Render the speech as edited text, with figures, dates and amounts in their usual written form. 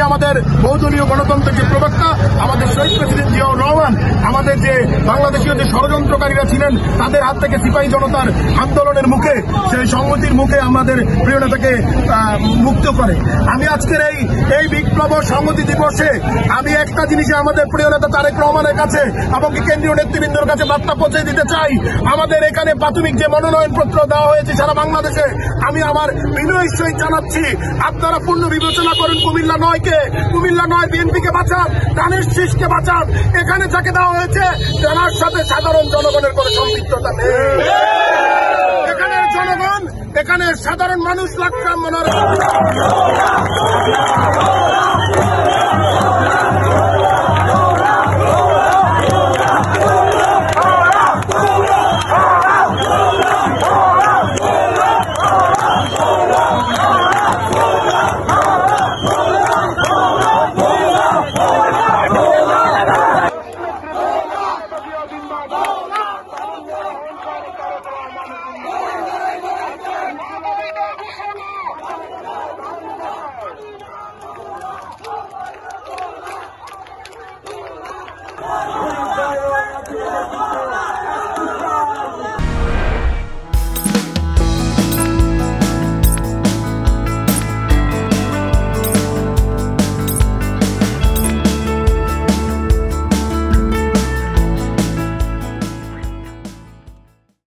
আমাদের বহুদলীয় গণতন্ত্রের যে প্রবক্তা আমাদের শহীদ প্রেসিডেন্ট জিয়াউর রহমান আমাদের যে বাংলাদেশীয় যে ষড়যন্ত্রকারীরা ছিলেন তাদের হাত থেকে সিপাহী জনতার আন্দোলনের মুখে সেই সংহতির মুখে আমাদের প্রিয় নেতাকে মুক্ত করে। আমি আজকের এই বিপ্লব সংহতি দিবসে আমি একটা জিনিসে আমাদের প্রিয় নেতা তারেক রহমানের কাছে এবং কেন্দ্রীয় নেতৃবৃন্দের কাছে বার্তা পৌঁছে দিতে চাই। আমাদের এখানে প্রাথমিক যে মনোনয়নপত্র দেওয়া হয়েছে সারা বাংলাদেশে আমি আমার বিনয়ের সহিত জানাচ্ছি আপনারা পূর্ণ বিবেচনা করেন কুমিল্লা নয় বিএনপিকে বাঁচান, ধানের শীষকে বাঁচান। এখানে যাকে দেওয়া হয়েছে জানার সাথে সাধারণ জনগণের কোনো সম্পৃক্ততা নেই। এখানে সাধারণ মানুষ লাখ